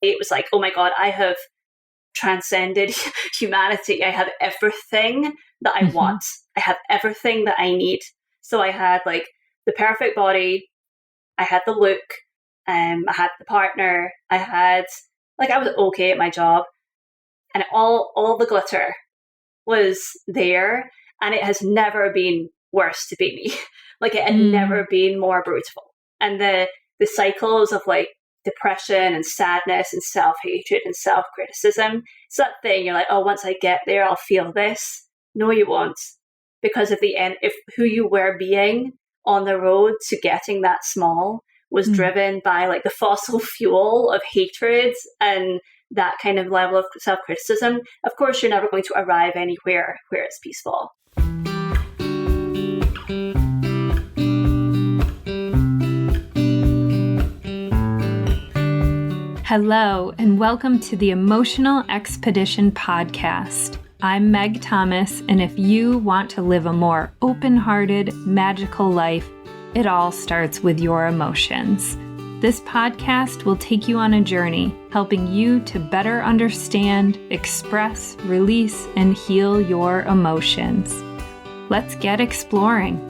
it was like, oh my God, I have transcended humanity. I have everything that I want. I have everything that I need. So I had like the perfect body. I had the look. I had the partner. I was okay at my job, and all the glitter was there, and it has never been worse to be me. Like it had never been more brutal. And the cycles of like depression and sadness and self-hatred and self-criticism, it's that thing you're like, oh, once I get there, I'll feel this. No, you won't. Because at the end, if who you were being on the road to getting that small was driven by like the fossil fuel of hatred and that kind of level of self-criticism, of course, you're never going to arrive anywhere where it's peaceful. Hello, and welcome to the Emotional Expedition podcast. I'm Meg Thomas, and if you want to live a more open-hearted, magical life, it all starts with your emotions. This podcast will take you on a journey, helping you to better understand, express, release, and heal your emotions. Let's get exploring.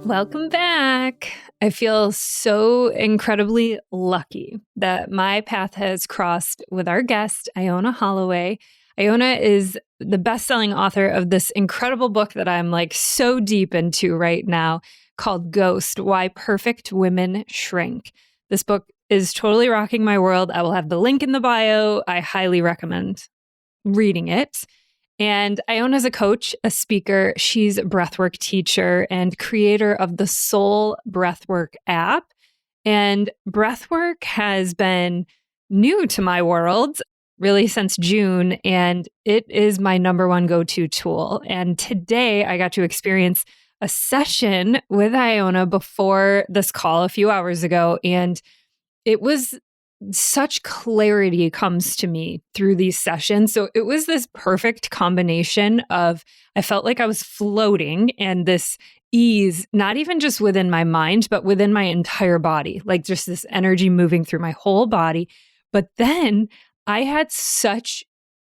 Welcome back. I feel so incredibly lucky that my path has crossed with our guest, Iona Holloway. Iona is the best-selling author of this incredible book that I'm like so deep into right now called Ghost: Why Perfect Women Shrink. This book is totally rocking my world. I will have the link in the bio. I highly recommend reading it. And Iona's a coach, a speaker. She's a breathwork teacher and creator of the Soul Breathwork app. And breathwork has been new to my world really since June, and it is my number one go-to tool. And today I got to experience a session with Iona before this call a few hours ago, and it was such clarity comes to me through these sessions. So it was this perfect combination of, I felt like I was floating and this ease, not even just within my mind, but within my entire body, like just this energy moving through my whole body. But then I had such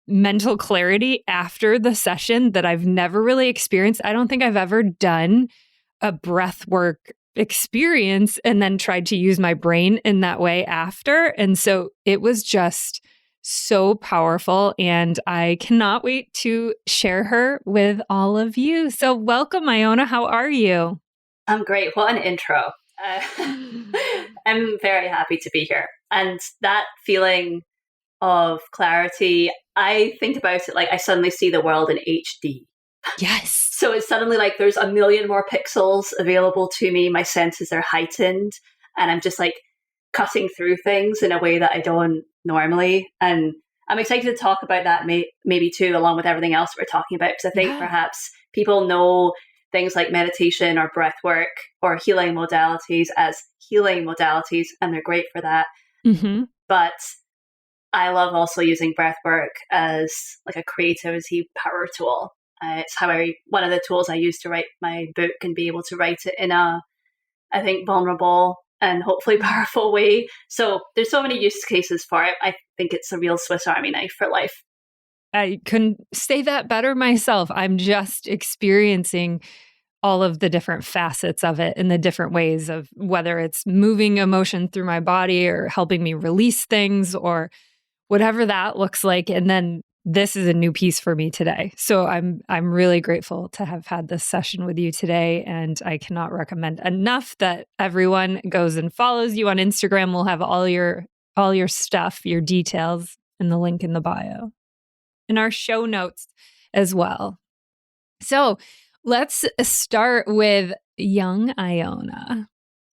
mental clarity after the session that I've never really experienced. I don't think I've ever done a breath work experience and then tried to use my brain in that way after. And so it was just so powerful, and I cannot wait to share her with all of you. So welcome, Iona. How are you? I'm great. What an intro. I'm very happy to be here. And that feeling of clarity, I think about it like I suddenly see the world in HD. Yes. So it's suddenly like there's a million more pixels available to me. My senses are heightened, and I'm just like cutting through things in a way that I don't normally. And I'm excited to talk about that maybe too, along with everything else we're talking about, because I think perhaps people know things like meditation or breath work or healing modalities as healing modalities, and they're great for that. Mm-hmm. But I love also using breath work as like a creativity power tool. It's one of the tools I use to write my book and be able to write it in a, I think, vulnerable and hopefully powerful way. So there's so many use cases for it. I think it's a real Swiss Army knife for life. I couldn't say that better myself. I'm just experiencing all of the different facets of it in the different ways of whether it's moving emotion through my body or helping me release things or whatever that looks like. And then this is a new piece for me today. So I'm really grateful to have had this session with you today. And I cannot recommend enough that everyone goes and follows you on Instagram. We'll have all your stuff, your details in the link in the bio, in our show notes as well. So let's start with young Iona.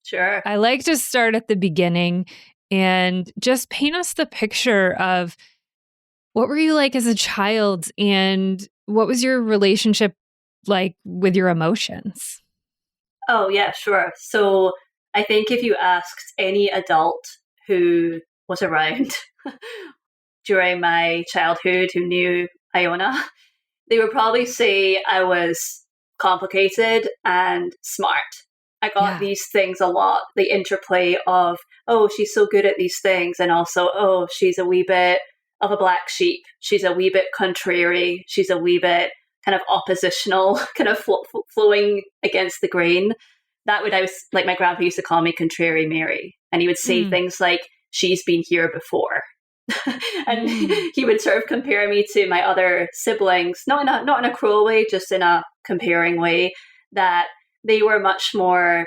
Sure. I like to start at the beginning and just paint us the picture of what were you like as a child, and what was your relationship like with your emotions? Oh, yeah, sure. So I think if you asked any adult who was around during my childhood who knew Iona, they would probably say I was complicated and smart. I got these things a lot. The interplay of, oh, she's so good at these things. And also, oh, she's a wee bit of a black sheep. She's a wee bit contrary. She's a wee bit kind of oppositional, kind of flowing against the grain. That would, I was like, my grandpa used to call me Contrary Mary. And he would say things like, she's been here before. And he would sort of compare me to my other siblings, not in a cruel way, just in a comparing way, that they were much more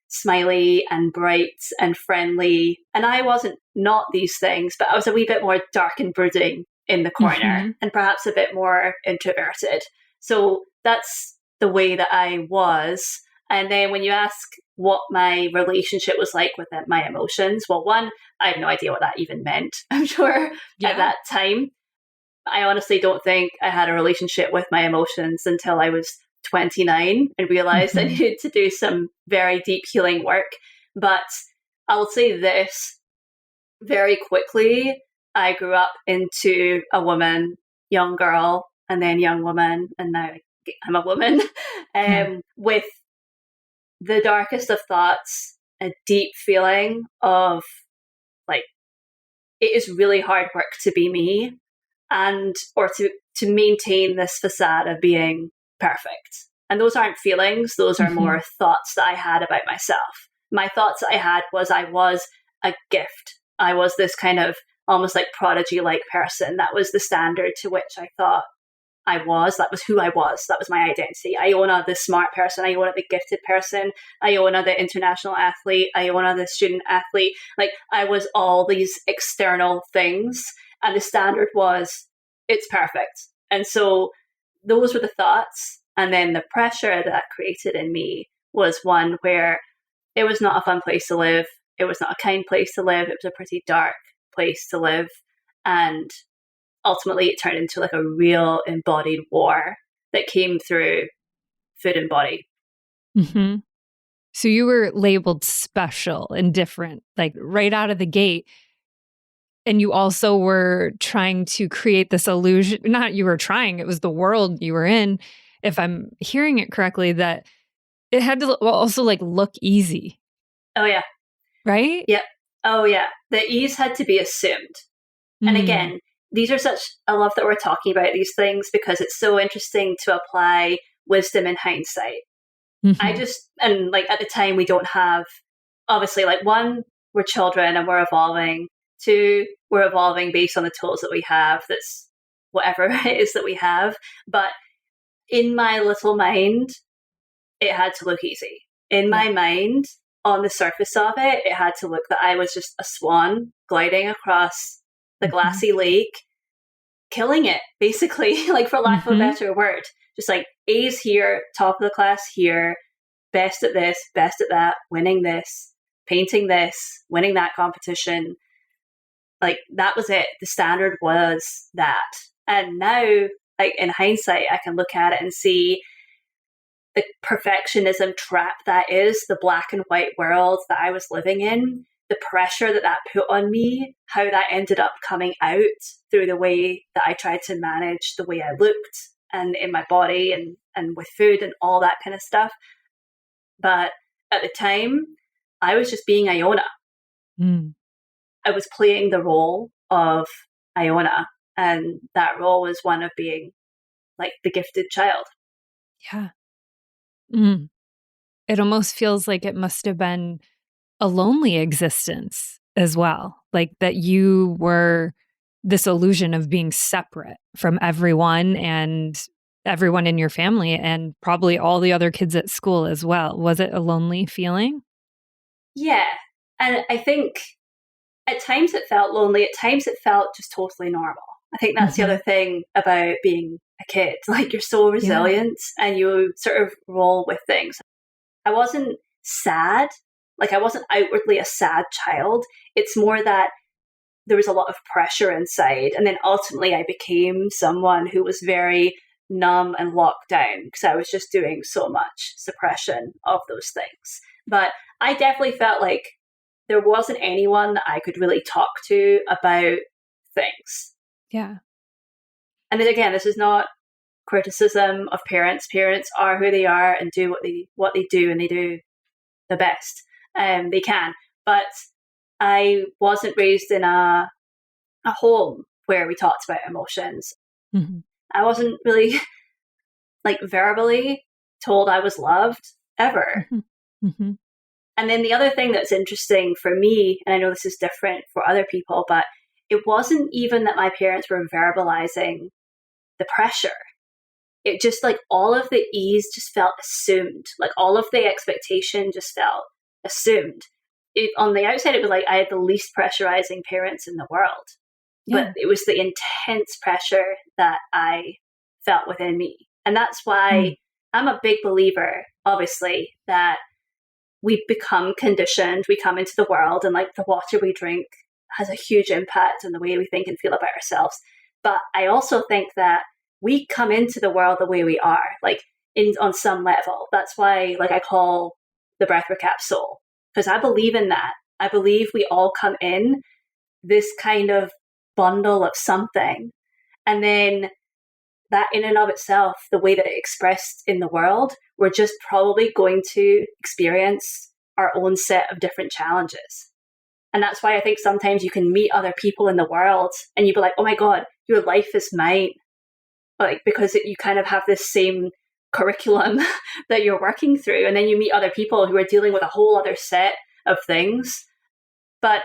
smiley and bright and friendly. And I wasn't not these things, but I was a wee bit more dark and brooding in the corner and perhaps a bit more introverted. So that's the way that I was. And then when you ask what my relationship was like with my emotions, well, one, I have no idea what that even meant, I'm sure, at that time. I honestly don't think I had a relationship with my emotions until I was 29 and realized I needed to do some very deep healing work. But I'll say this very quickly. I grew up into a woman, young girl, and then young woman, and now I'm a woman, with the darkest of thoughts, a deep feeling of like, it is really hard work to be me or to maintain this facade of being perfect. And those aren't feelings. Those are more thoughts that I had about myself. My thoughts that I had was I was a gift. I was this kind of almost like prodigy-like person. That was the standard to which I thought I was. That was who I was. That was my identity. Iona, the smart person. Iona, the gifted person. Iona, the international athlete. Iona, the student athlete. Like, I was all these external things. And the standard was, it's perfect. And so those were the thoughts. And then the pressure that created in me was one where it was not a fun place to live. It was not a kind place to live. It was a pretty dark place to live. And ultimately it turned into like a real embodied war that came through food and body. So you were labeled special and different, like right out of the gate. And you also were trying to create this illusion, not you were trying, it was the world you were in, if I'm hearing it correctly, that it had to also like look easy. Oh yeah. Right? Yep. Oh yeah. The ease had to be assumed. And again, these are such, I love that we're talking about these things because it's so interesting to apply wisdom in hindsight. And like at the time we don't have, obviously, like one, we're children and we're evolving. Two, we're evolving based on the tools that we have. That's whatever it is that we have. But in my little mind, it had to look easy. In my mind, on the surface of it, it had to look that I was just a swan gliding across the glassy lake, killing it, basically, like for lack of a better word. Just like A's here, top of the class here, best at this, best at that, winning this, painting this, winning that competition. Like that was it. The standard was that. And now, like in hindsight, I can look at it and see the perfectionism trap that is the black and white world that I was living in, the pressure that put on me, how that ended up coming out through the way that I tried to manage the way I looked and in my body and with food and all that kind of stuff. But at the time, I was just being Iona. I was playing the role of Iona, and that role was one of being like the gifted child. Yeah. It almost feels like it must have been a lonely existence as well. Like that you were this illusion of being separate from everyone and everyone in your family and probably all the other kids at school as well. Was it a lonely feeling? Yeah. And I think at times it felt lonely. At times it felt just totally normal. I think that's the other thing about being a kid. Like you're so resilient and you sort of roll with things. I wasn't sad. Like I wasn't outwardly a sad child. It's more that there was a lot of pressure inside. And then ultimately I became someone who was very numb and locked down because I was just doing so much suppression of those things. But I definitely felt like there wasn't anyone that I could really talk to about things. Yeah. And then again, this is not criticism of parents. Parents are who they are and do what they do, and they do the best they can. But I wasn't raised in a home where we talked about emotions. Mm-hmm. I wasn't really like verbally told I was loved ever. Mm-hmm. Mm-hmm. And then the other thing that's interesting for me, and I know this is different for other people, but it wasn't even that my parents were verbalizing the pressure. It just like all of the ease just felt assumed. Like all of the expectation just felt assumed. On the outside, it was like I had the least pressurizing parents in the world. Yeah. But it was the intense pressure that I felt within me. And that's why I'm a big believer, obviously, that we become conditioned. We come into the world and like the water we drink has a huge impact on the way we think and feel about ourselves. But I also think that we come into the world the way we are, like on some level. That's why like I call the breathwork app soul, because I believe in that. I believe we all come in this kind of bundle of something. And then that in and of itself, the way that it expressed in the world, we're just probably going to experience our own set of different challenges. And that's why I think sometimes you can meet other people in the world and you'd be like, oh my God, your life is mine. Like, because you kind of have this same curriculum that you're working through. And then you meet other people who are dealing with a whole other set of things. But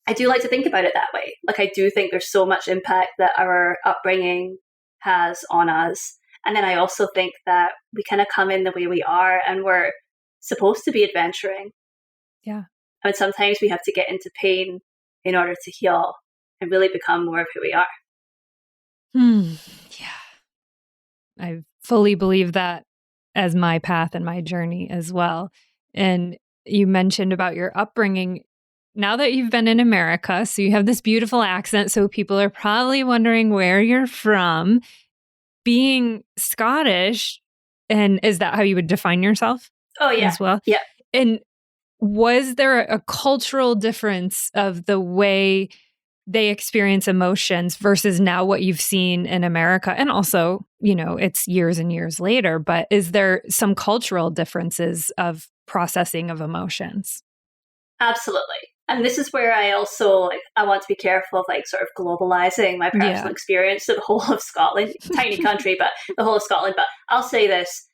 I do like to think about it that way. Like, I do think there's so much impact that our upbringing has on us. And then I also think that we kind of come in the way we are and we're supposed to be adventuring. Yeah. And sometimes we have to get into pain in order to heal and really become more of who we are. Yeah. I fully believe that as my path and my journey as well. And you mentioned about your upbringing. Now that you've been in America, so you have this beautiful accent, so people are probably wondering where you're from. Being Scottish, and is that how you would define yourself? Oh, yeah. As well? Yeah. And was there a cultural difference of the way they experience emotions versus now what you've seen in America? And also, you know, it's years and years later, but is there some cultural differences of processing of emotions? Absolutely. And this is where I also, I want to be careful of like sort of globalizing my personal experience to the whole of Scotland. Tiny country, but the whole of Scotland. But I'll say this.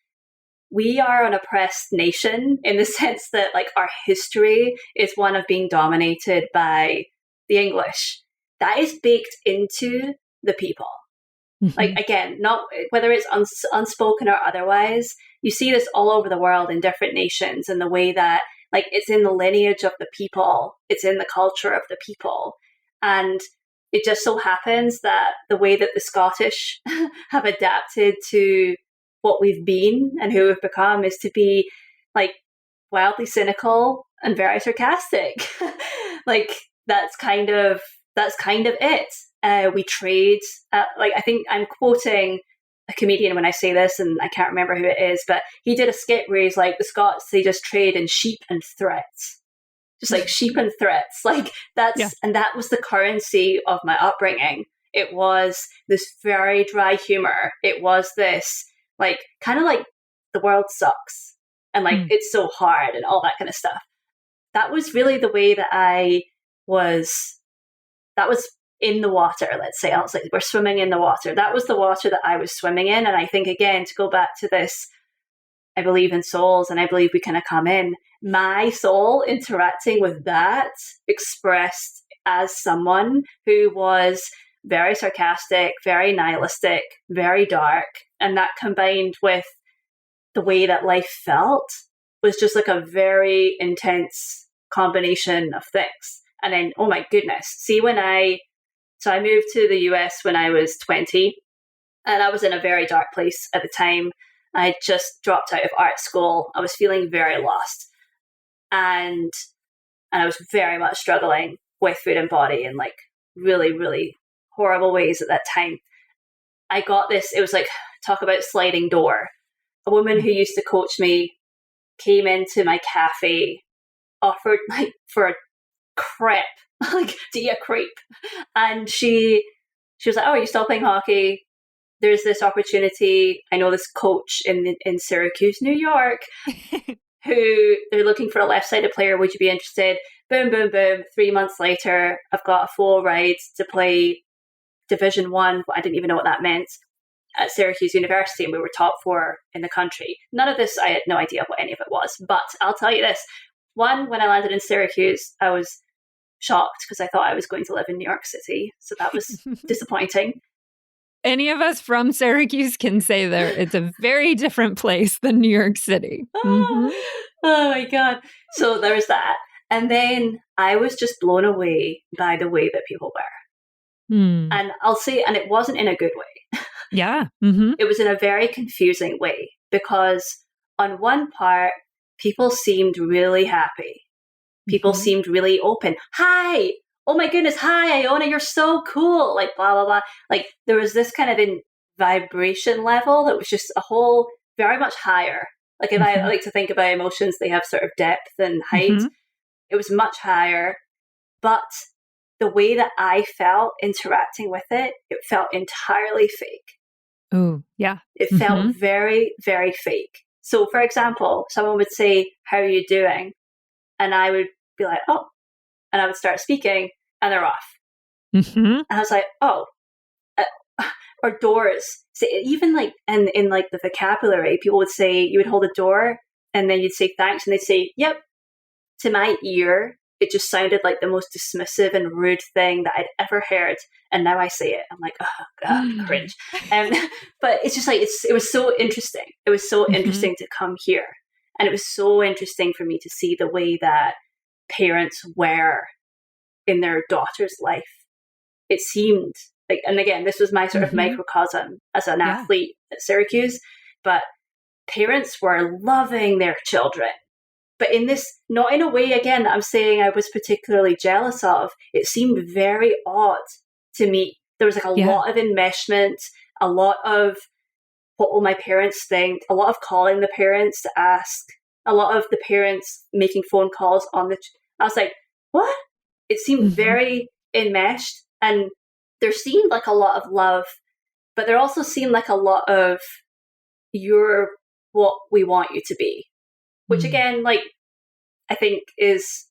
We are an oppressed nation in the sense that like our history is one of being dominated by the English. That is baked into the people. Mm-hmm. Like, again, not whether it's unspoken or otherwise, you see this all over the world in different nations, and the way that like it's in the lineage of the people, it's in the culture of the people. And it just so happens that the way that the Scottish have adapted to what we've been and who we've become is to be like wildly cynical and very sarcastic. Like that's kind of it. We trade, like I think I'm quoting a comedian when I say this, and I can't remember who it is, but he did a skit where he's like, the Scots, they just trade in sheep and threats. Just like sheep and threats. Like that's, and that was the currency of my upbringing. It was this very dry humor. It was this like, kind of like the world sucks and like, it's so hard and all that kind of stuff. That was really the way that that was in the water, let's say. I was like, we're swimming in the water. That was the water that I was swimming in. And I think, again, to go back to this, I believe in souls and I believe we kind of come in. My soul interacting with that expressed as someone who was very sarcastic, very nihilistic, very dark. And that combined with the way that life felt was just like a very intense combination of things. And then, oh my goodness, see So I moved to the US when I was 20, and I was in a very dark place at the time. I had just dropped out of art school. I was feeling very lost. And I was very much struggling with food and body in like really, really horrible ways at that time. I got this, it was like, talk about sliding door. A woman who used to coach me came into my cafe, offered like for a crepe, like to eat a crepe. And she was like, oh, are you still playing hockey? There's this opportunity. I know this coach in Syracuse, New York. who they're looking for a left-sided player. Would you be interested? Boom, boom, boom. 3 months later, I've got a full ride to play Division 1. I didn't even know what that meant, at Syracuse University, and we were top 4 in the country. None of this, I had no idea what any of it was. But I'll tell you this. One, when I landed in Syracuse, I was shocked because I thought I was going to live in New York City. So that was disappointing. Any of us from Syracuse can say it's a very different place than New York City. Mm-hmm. Oh my God. So there was that. And then I was just blown away by the way that people were. And I'll say, and it wasn't in a good way. Yeah. Mm-hmm. It was in a very confusing way, because on one part, people seemed really happy. People seemed really open. Hi. Oh my goodness. Hi, Iona. You're so cool. Like, blah, blah, blah. Like, there was this kind of vibration level that was just a whole very much higher. Like, if I like to think about emotions, they have sort of depth and height. It was much higher. But the way that I felt interacting with it, it felt entirely fake. Oh, yeah. It felt very, very fake. So, for example, someone would say, how are you doing? And I would be like, oh. And I would start speaking, and they're off. And I was like, oh. Or doors. So even like, and in like the vocabulary, people would say, you would hold a door, and then you'd say thanks, and they'd say, yep. To my ear, it just sounded like the most dismissive and rude thing that I'd ever heard. And now I say it, I'm like, oh God, cringe. But it's just like, it was so interesting. It was so interesting to come here. And it was so interesting for me to see the way that parents were in their daughter's life. It seemed like, and again, this was my sort of microcosm as an athlete at Syracuse, but parents were loving their children. But in this, not in a way, again, that I'm saying I was particularly jealous of. It seemed very odd to me. There was like a lot of enmeshment, a lot of what will my parents think, a lot of calling the parents to ask, a lot of the parents making phone calls on the... I was like, what? It seemed very enmeshed, and there seemed like a lot of love, but there also seemed like a lot of, you're what we want you to be. Which again, like, I think is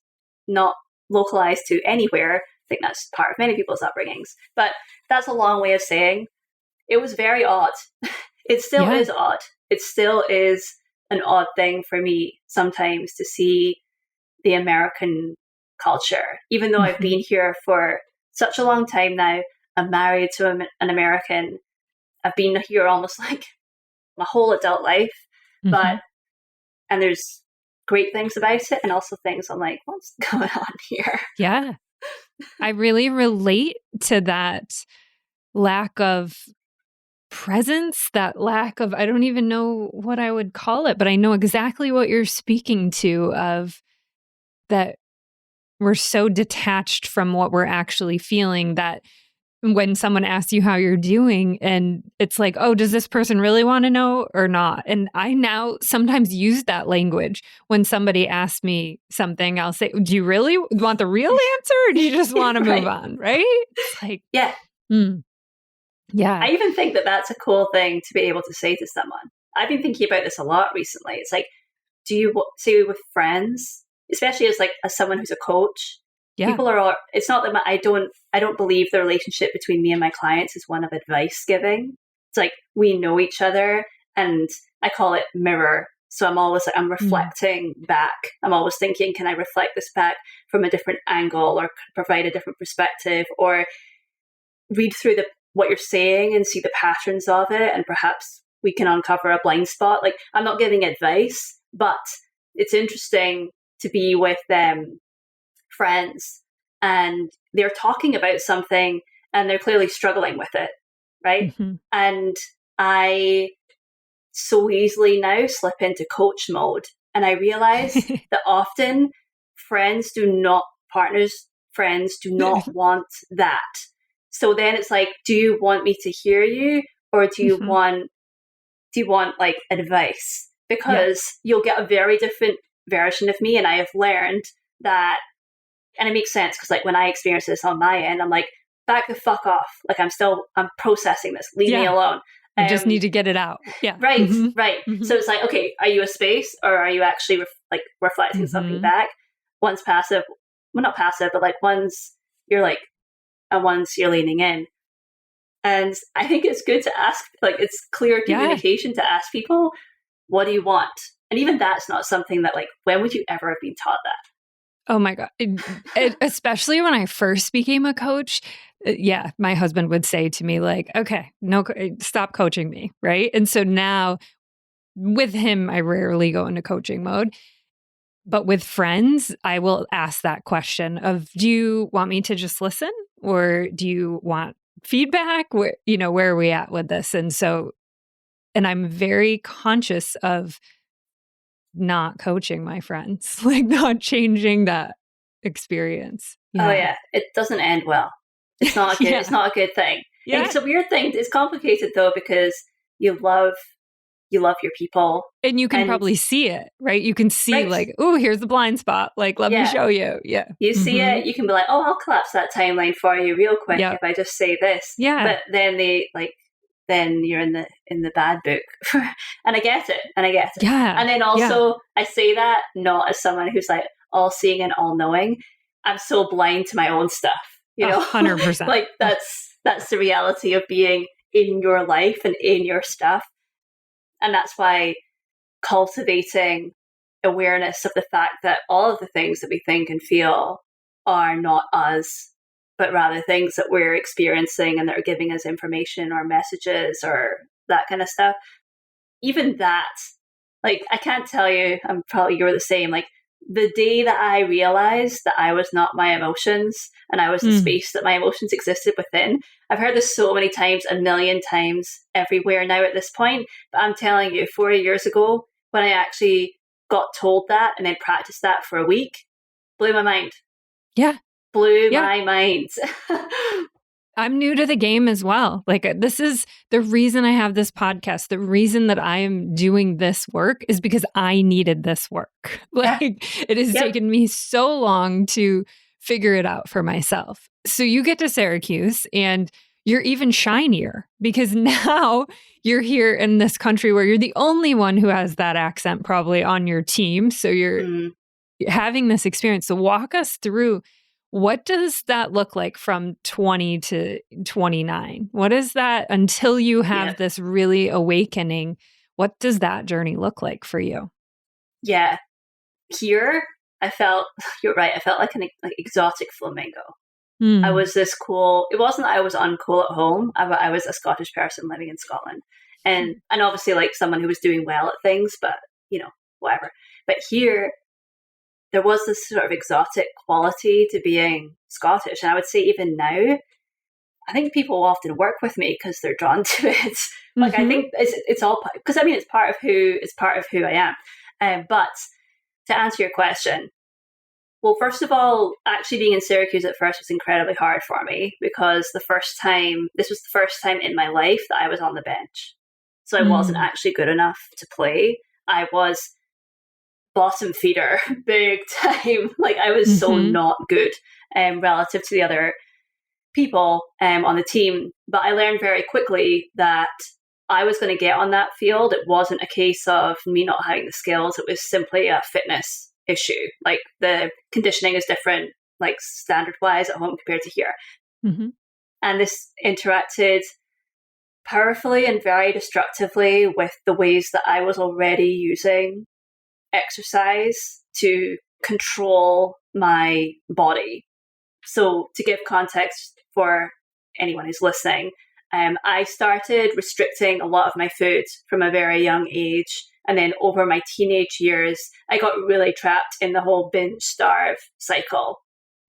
not localized to anywhere. I think that's part of many people's upbringings. But that's a long way of saying it was very odd. It still is odd. It still is an odd thing for me sometimes to see the American culture. Even though I've been here for such a long time now, I'm married to an American. I've been here almost like my whole adult life. But and there's great things about it, and also things I'm like, what's going on here? Yeah. I really relate to that lack of presence, that lack of, I don't even know what I would call it, but I know exactly what you're speaking to, of that we're so detached from what we're actually feeling that when someone asks you how you're doing, and it's like, oh, does this person really want to know or not? And I now sometimes use that language when somebody asks me something. I'll say, do you really want the real answer, or do you just want to move on? Right? It's like, yeah. Yeah. I even think that that's a cool thing to be able to say to someone. I've been thinking about this a lot recently. It's like, do you say with friends, especially as someone who's a coach? Yeah. People are. It's not that I don't believe the relationship between me and my clients is one of advice giving. It's like we know each other, and I call it mirror. So I'm always like, I'm reflecting back. I'm always thinking, can I reflect this back from a different angle, or provide a different perspective, or read through what you're saying and see the patterns of it, and perhaps we can uncover a blind spot. Like, I'm not giving advice, but it's interesting to be with friends, and they're talking about something and they're clearly struggling with it, right? And I so easily now slip into coach mode, and I realize that often friends do not want that. So then it's like, do you want me to hear you, or do you want like advice? Because you'll get a very different version of me, and I have learned that. And it makes sense, because like when I experience this on my end, I'm like, back the fuck off. Like I'm processing this. Leave me alone. I just need to get it out. Yeah. Right. Right. So it's like, okay, are you a space, or are you actually like reflecting something back. One's passive, well, not passive, but like one's you're like, and one's you're leaning in. And I think it's good to ask, like, it's clear communication to ask people, what do you want? And even that's not something that, like, when would you ever have been taught that? Oh my God. Especially when I first became a coach. Yeah, my husband would say to me, like, okay, no, stop coaching me. Right. And so now with him, I rarely go into coaching mode. But with friends, I will ask that question of, do you want me to just listen, or do you want feedback? Where are we at with this? And so, and I'm very conscious of not coaching my friends, like not changing that experience. Oh yeah, it doesn't end well. It's not a good. It's not a good thing. Yeah. It's a weird thing. It's complicated though, because you love your people, and you can probably see it, right? You can see like, oh, here's the blind spot. Like, let me show you. Yeah, you see it. You can be like, oh, I'll collapse that timeline for you real quick if I just say this. Yeah, but then then you're in the bad book. And I get it. Yeah. And then also I say that not as someone who's like all seeing and all knowing. I'm so blind to my own stuff, 100%. Like that's the reality of being in your life and in your stuff. And that's why cultivating awareness of the fact that all of the things that we think and feel are not us, but rather things that we're experiencing and that are giving us information or messages or that kind of stuff. Even that, like, I can't tell you, I'm probably you're the same, like the day that I realized that I was not my emotions and I was the space that my emotions existed within. I've heard this so many times, a million times everywhere now at this point, but I'm telling you, 4 years ago, when I actually got told that and then practiced that for a week, blew my mind. Yeah. Blew my mind. I'm new to the game as well. Like, this is the reason I have this podcast. The reason that I am doing this work is because I needed this work. Like, it has taken me so long to figure it out for myself. So you get to Syracuse and you're even shinier because now you're here in this country where you're the only one who has that accent probably on your team. So you're having this experience. So walk us through, what does that look like from 20 to 29? What is that until you have this really awakening? What does that journey look like for you? Yeah. Here, I felt, you're right, I felt like an exotic flamingo. I was this cool, it wasn't that I was uncool at home, I was a Scottish person living in Scotland. And obviously like someone who was doing well at things, but whatever. But here, there was this sort of exotic quality to being Scottish. And I would say even now, I think people often work with me because they're drawn to it. Like, I think it's all, because I mean, it's part of who I am. But to answer your question, well, first of all, actually being in Syracuse at first was incredibly hard for me because this was the first time in my life that I was on the bench. So I wasn't actually good enough to play. I was bottom feeder, big time. Like, I was so not good relative to the other people on the team. But I learned very quickly that I was going to get on that field. It wasn't a case of me not having the skills. It was simply a fitness issue. Like, the conditioning is different, like standard wise at home compared to here. And this interacted powerfully and very destructively with the ways that I was already using exercise to control my body. So to give context for anyone who's listening, I started restricting a lot of my food from a very young age. And then over my teenage years, I got really trapped in the whole binge starve cycle.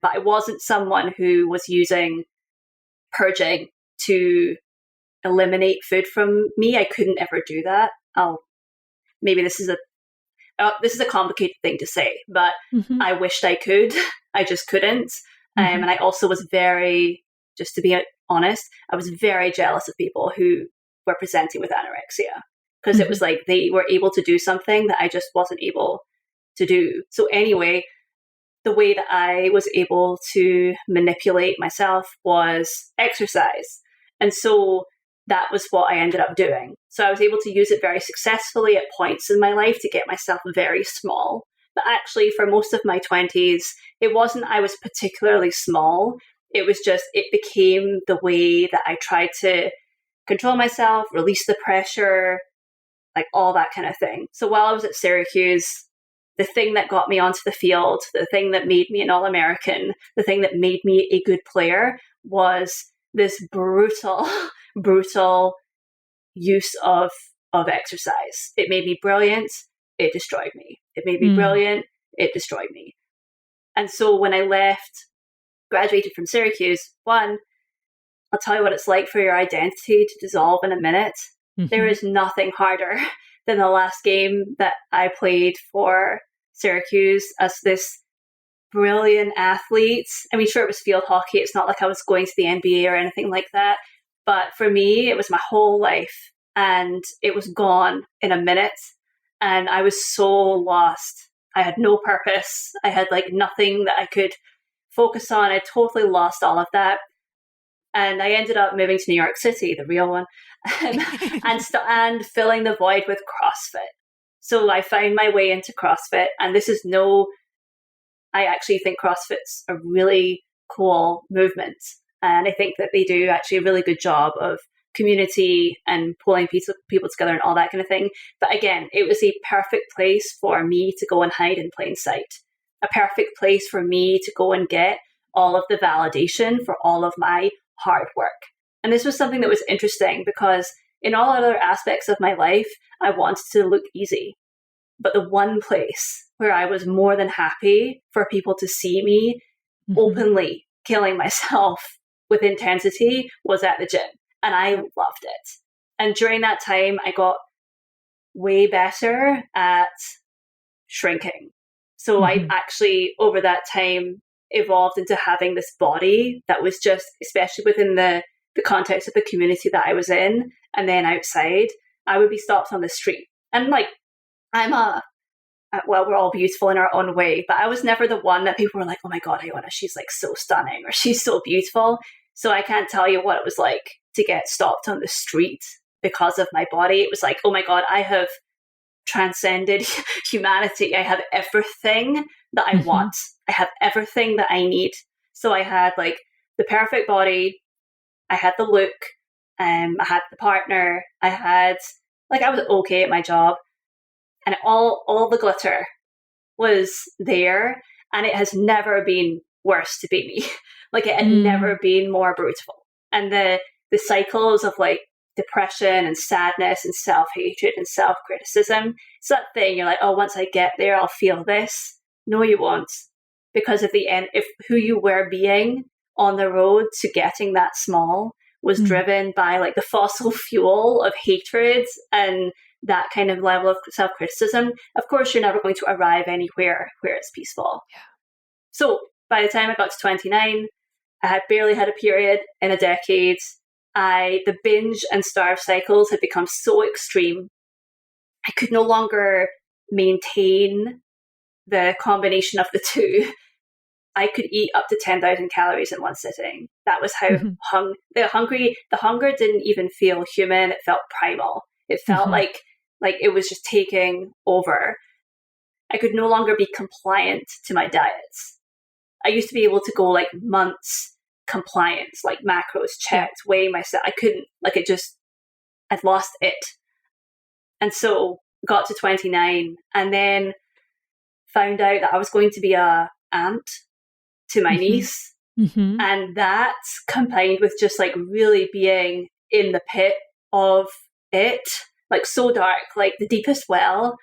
But I wasn't someone who was using purging to eliminate food from me. I couldn't ever do that. Maybe this is a complicated thing to say, but I wished I could. I just couldn't. And I also was very, just to be honest, I was very jealous of people who were presenting with anorexia because it was like they were able to do something that I just wasn't able to do. So anyway, the way that I was able to manipulate myself was exercise. And so that was what I ended up doing. So I was able to use it very successfully at points in my life to get myself very small. But actually, for most of my 20s, it wasn't I was particularly small. It was just, it became the way that I tried to control myself, release the pressure, like all that kind of thing. So while I was at Syracuse, the thing that got me onto the field, the thing that made me an All-American, the thing that made me a good player was this brutal, brutal use of exercise. It made me brilliant. It destroyed me. It made me brilliant. It destroyed me. And so when I left, graduated from Syracuse, one, I'll tell you what it's like for your identity to dissolve in a minute. There is nothing harder than the last game that I played for Syracuse as this brilliant athlete. I mean, sure, it was field hockey. It's not like I was going to the NBA or anything like that. But for me, it was my whole life and it was gone in a minute. And I was so lost. I had no purpose. I had like nothing that I could focus on. I totally lost all of that. And I ended up moving to New York City, the real one, and filling the void with CrossFit. So I found my way into CrossFit, and I actually think CrossFit's a really cool movement. And I think that they do actually a really good job of community and pulling people together and all that kind of thing. But again, it was a perfect place for me to go and hide in plain sight. A perfect place for me to go and get all of the validation for all of my hard work. And this was something that was interesting because in all other aspects of my life, I wanted to look easy. But the one place where I was more than happy for people to see me openly killing myself with intensity was at the gym. And I loved it. And during that time, I got way better at shrinking. So I actually, over that time, evolved into having this body that was just, especially within the context of the community that I was in, and then outside, I would be stopped on the street. And like, well, we're all beautiful in our own way, but I was never the one that people were like, oh my God, Iona, she's like so stunning, or she's so beautiful. So I can't tell you what it was like to get stopped on the street because of my body. It was like, oh my God, I have transcended humanity. I have everything that I want. I have everything that I need. So I had like the perfect body. I had the look. I had the partner. I was okay at my job. And all the glitter was there. And it has never been worse to be me. Like it had never been more brutal. And the cycles of like depression and sadness and self-hatred and self-criticism, it's that thing you're like, oh, once I get there, I'll feel this. No, you won't. Because at the end, if who you were being on the road to getting that small was driven by like the fossil fuel of hatred and that kind of level of self-criticism, of course, you're never going to arrive anywhere where it's peaceful. Yeah. So by the time I got to 29, I had barely had a period in a decade. The binge and starve cycles had become so extreme. I could no longer maintain the combination of the two. I could eat up to 10,000 calories in one sitting. That was how the hunger didn't even feel human. It felt primal. It felt like it was just taking over. I could no longer be compliant to my diets. I used to be able to go like months compliant, like macros checked, weighing myself. I couldn't, I'd lost it. And so got to 29 and then found out that I was going to be a aunt to my niece. And that combined with just like really being in the pit of it, like so dark, like the deepest well,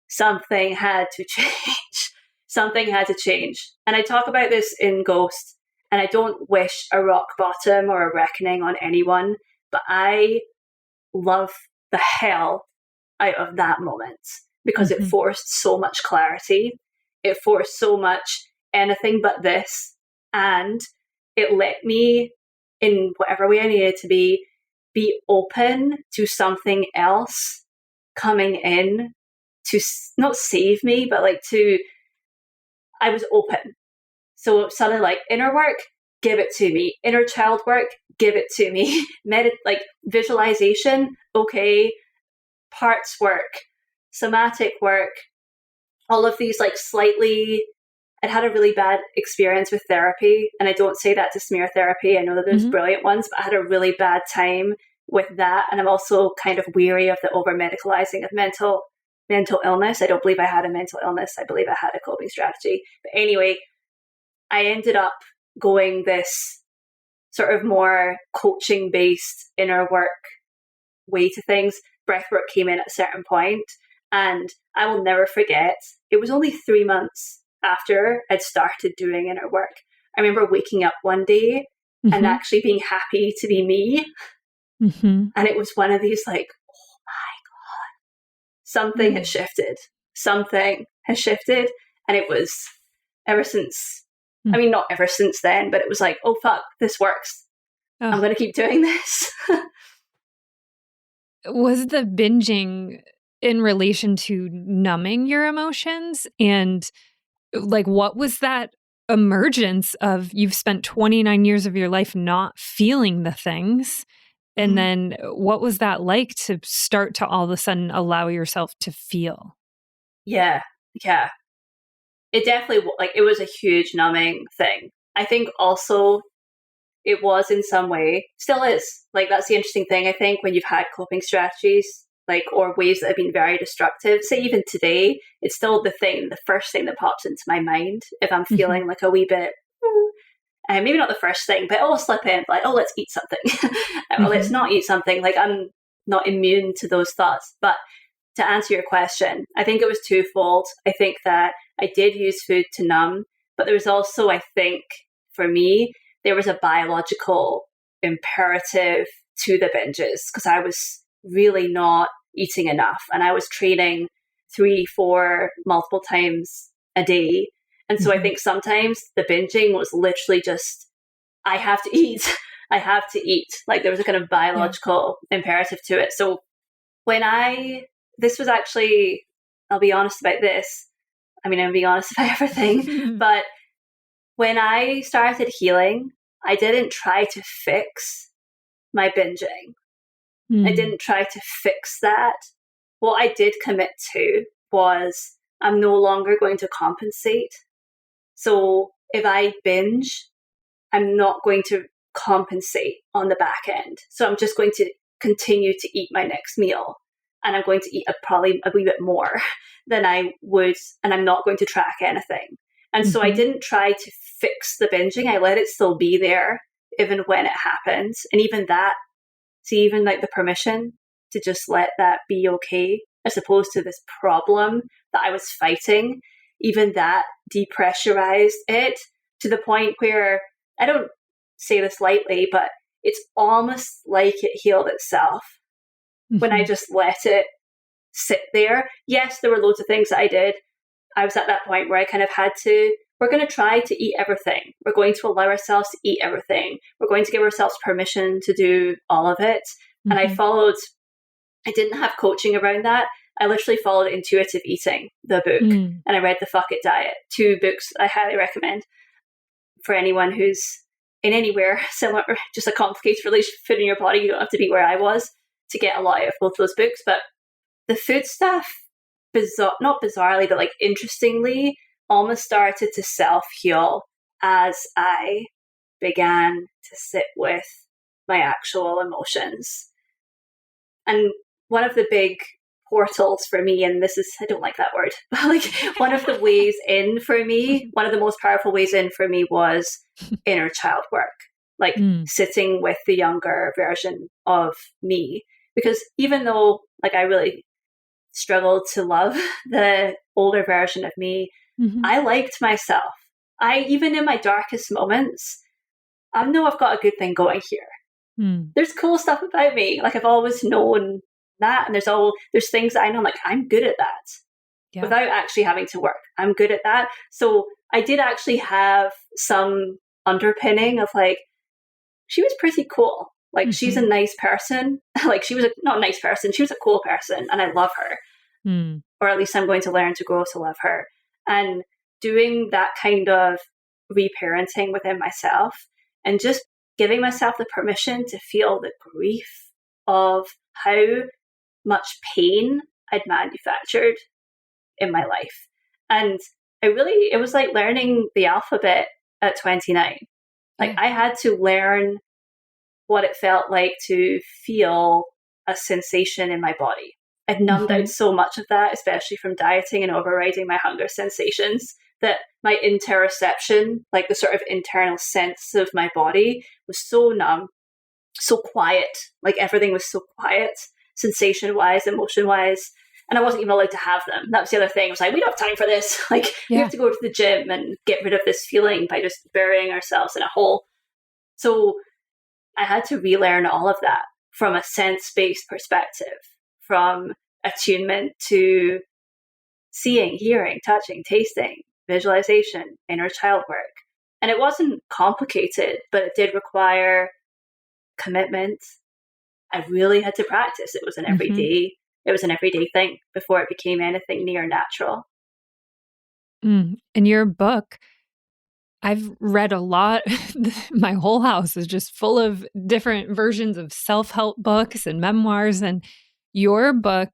something had to change. Something had to change. And I talk about this in Ghost, and I don't wish a rock bottom or a reckoning on anyone, but I love the hell out of that moment because it forced so much clarity. It forced so much anything but this. And it let me, in whatever way I needed to be open to something else coming in to not save me, but like I was open. So suddenly like inner work, give it to me. Inner child work, give it to me. Visualization, okay. Parts work, somatic work, all of these like slightly, I'd had a really bad experience with therapy, and I don't say that to smear therapy. I know that there's brilliant ones, but I had a really bad time with that. And I'm also kind of weary of the over medicalizing of mental illness. I don't believe I had a mental illness. I believe I had a coping strategy. But anyway, I ended up going this sort of more coaching based inner work way to things. Breathwork came in at a certain point, and I will never forget, it was only 3 months after I'd started doing inner work. I remember waking up one day and actually being happy to be me. And it was one of these like, oh my God, something has shifted. Something has shifted. And it was ever since, I mean, not ever since then, but it was like, oh fuck, this works. I'm going to keep doing this. Was the binging in relation to numbing your emotions? And like, what was that emergence of you've spent 29 years of your life not feeling the things? And then what was that like to start to all of a sudden allow yourself to feel? Yeah. It definitely, like, it was a huge numbing thing. I think also it was in some way, still is, like, that's the interesting thing. I think when you've had coping strategies, like, or ways that have been very destructive, say even today, it's still the first thing that pops into my mind if I'm feeling like a wee bit, maybe not the first thing, but I'll slip in like, oh, let's eat something. Or let's not eat something. Like, I'm not immune to those thoughts. But to answer your question, I think it was twofold. I think that I did use food to numb, but there was also, I think, for me, there was a biological imperative to the binges because I was really not eating enough, and I was training 3-4 multiple times a day. And so I think sometimes the binging was literally just, I have to eat. I have to eat. Like, there was a kind of biological imperative to it. So this was actually, I'll be honest about this. I mean, I'm being honest about everything. But when I started healing, I didn't try to fix my binging. I didn't try to fix that. What I did commit to was I'm no longer going to compensate. So if I binge, I'm not going to compensate on the back end. So I'm just going to continue to eat my next meal. And I'm going to eat probably a wee bit more than I would. And I'm not going to track anything. And so I didn't try to fix the binging. I let it still be there, even when it happened. And even that, even like the permission to just let that be okay, as opposed to this problem that I was fighting, even that depressurized it to the point where, I don't say this lightly, but it's almost like it healed itself when I just let it sit there. Yes, there were loads of things that I did. I was at that point where I kind of had to, we're going to try to eat everything. We're going to allow ourselves to eat everything. We're going to give ourselves permission to do all of it. And I didn't have coaching around that. I literally followed Intuitive Eating, the book, and I read The Fuck It Diet, 2 books I highly recommend for anyone who's in anywhere similar, just a complicated relationship with food in your body. You don't have to be where I was to get a lot out of both those books. But the food stuff, not bizarrely, but like interestingly, almost started to self-heal as I began to sit with my actual emotions. And one of the big portals for me, and this is, I don't like that word, but like one of the ways in for me, one of the most powerful ways in for me was inner child work, like sitting with the younger version of me. Because even though like I really struggled to love the older version of me, I liked myself. Even in my darkest moments, I know I've got a good thing going here. There's cool stuff about me. Like, I've always known that. And there's things that I know, like, I'm good at that without actually having to work. I'm good at that. So I did actually have some underpinning of like, she was pretty cool. Like, she's a nice person. Like, she was not a nice person. She was a cool person. And I love her. Or at least I'm going to learn to grow to love her. And doing that kind of reparenting within myself and just giving myself the permission to feel the grief of how much pain I'd manufactured in my life. And it was like learning the alphabet at 29. Like I had to learn what it felt like to feel a sensation in my body. I'd numbed out so much of that, especially from dieting and overriding my hunger sensations, that my interoception, like the sort of internal sense of my body, was so numb, so quiet. Like everything was so quiet, sensation-wise, emotion-wise. And I wasn't even allowed to have them. That was the other thing. I was like, we don't have time for this. Like, we have to go to the gym and get rid of this feeling by just burying ourselves in a hole. So I had to relearn all of that from a sense-based perspective, from attunement to seeing, hearing, touching, tasting, visualization, inner child work. And it wasn't complicated, but it did require commitment. I really had to practice. It was an everyday thing before it became anything near natural. In your book, I've read a lot. My whole house is just full of different versions of self-help books and memoirs. And your book,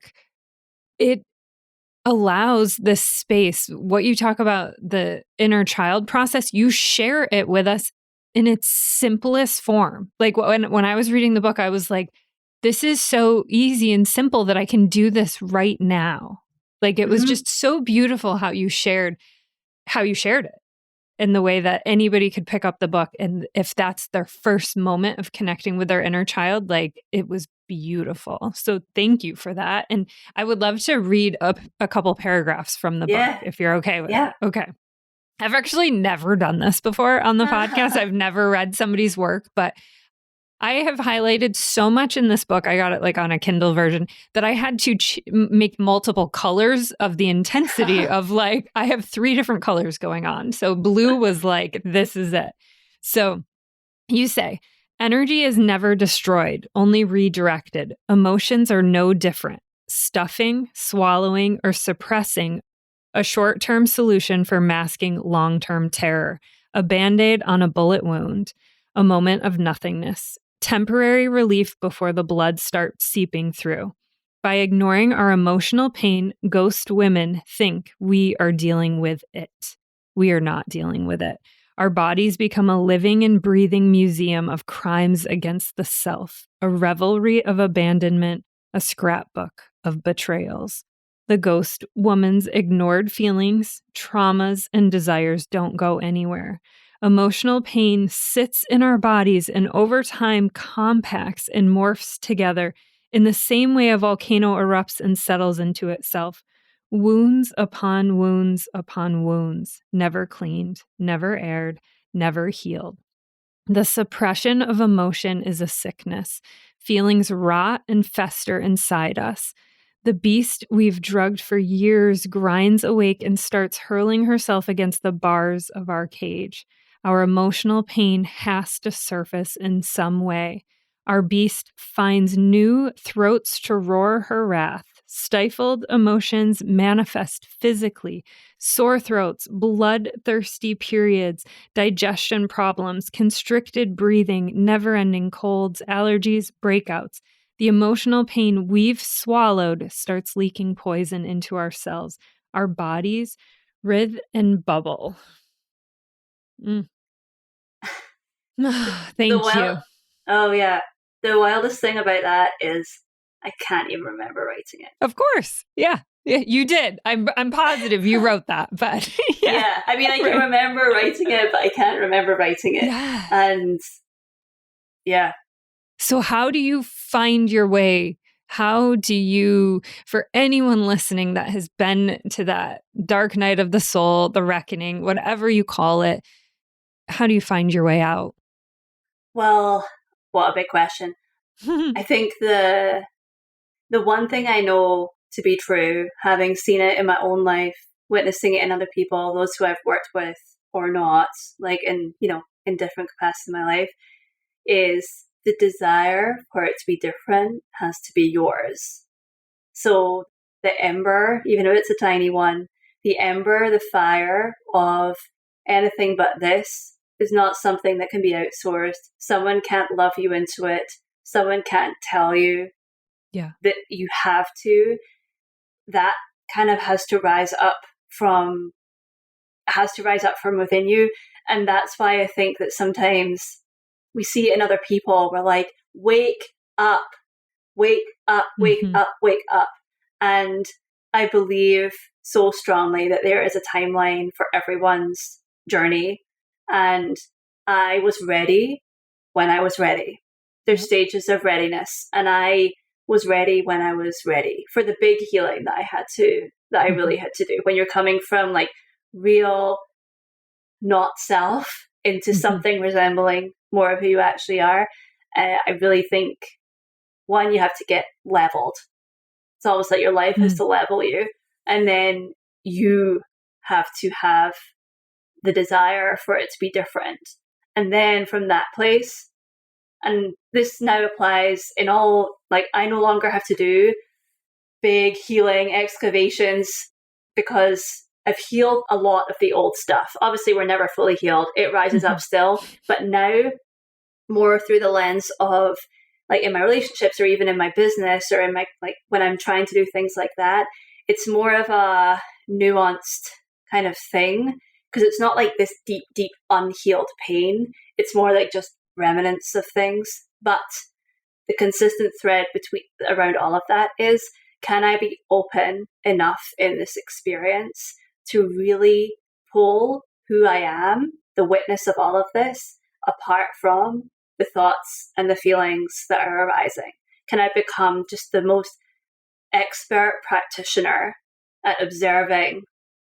it allows this space. What you talk about, the inner child process, you share it with us in its simplest form. Like when I was reading the book, I was like, this is so easy and simple that I can do this right now. Like it was just so beautiful how you shared it in the way that anybody could pick up the book. And if that's their first moment of connecting with their inner child, like it was beautiful. So thank you for that. And I would love to read a couple paragraphs from the book if you're okay with it. Okay. I've actually never done this before on the podcast. I've never read somebody's work, but I have highlighted so much in this book. I got it like on a Kindle version that I had to make multiple colors of the intensity of like, I have 3 different colors going on. So blue was like, this is it. So you say, energy is never destroyed, only redirected. Emotions are no different. Stuffing, swallowing, or suppressing a short-term solution for masking long-term terror. A Band-Aid on a bullet wound. A moment of nothingness. Temporary relief before the blood starts seeping through. By ignoring our emotional pain, ghost women think we are dealing with it. We are not dealing with it. Our bodies become a living and breathing museum of crimes against the self, a revelry of abandonment, a scrapbook of betrayals. The ghost woman's ignored feelings, traumas, and desires don't go anywhere. Emotional pain sits in our bodies and over time compacts and morphs together in the same way a volcano erupts and settles into itself. Wounds upon wounds upon wounds, never cleaned, never aired, never healed. The suppression of emotion is a sickness. Feelings rot and fester inside us. The beast we've drugged for years grinds awake and starts hurling herself against the bars of our cage. Our emotional pain has to surface in some way. Our beast finds new throats to roar her wrath. Stifled emotions manifest physically. Sore throats, bloodthirsty periods, digestion problems, constricted breathing, never-ending colds, allergies, breakouts. The emotional pain we've swallowed starts leaking poison into our cells. Our bodies writhe and bubble. Thank you. Oh, yeah. The wildest thing about that is I can't even remember writing it. Of course. Yeah, you did. I'm positive you wrote that, but yeah. I mean, I can remember writing it, but I can't remember writing it. Yeah. And yeah. So how do you find your way? How do you, for anyone listening that has been to that dark night of the soul, the reckoning, whatever you call it, how do you find your way out? Well, what a big question. I think the one thing I know to be true, having seen it in my own life, witnessing it in other people, those who I've worked with or not, like in different capacities in my life, is the desire for it to be different has to be yours. So the ember, even if it's a tiny one, the ember, the fire of anything but this is not something that can be outsourced. Someone can't love you into it. Someone can't tell you that you have to. That kind of has to rise up from, has to rise up from within you. And that's why I think that sometimes we see it in other people. We're like, wake up, wake up, wake up, wake up. And I believe so strongly that there is a timeline for everyone's journey. And I was ready when I was ready. There's stages of readiness. And I was ready when I was ready for the big healing that I really had to do. When you're coming from like real not self into something resembling more of who you actually are, I really think, one, you have to get leveled. It's almost like your life has to level you. And then you have to have the desire for it to be different. And then from that place, and this now applies in all, like, I no longer have to do big healing excavations because I've healed a lot of the old stuff. Obviously, we're never fully healed. It rises up still. But now, more through the lens of, like, in my relationships or even in my business or in my, like, when I'm trying to do things like that, it's more of a nuanced kind of thing, because it's not like this deep, deep unhealed pain. It's more like just remnants of things. But the consistent thread around all of that is, can I be open enough in this experience to really pull who I am, the witness of all of this, apart from the thoughts and the feelings that are arising? Can I become just the most expert practitioner at observing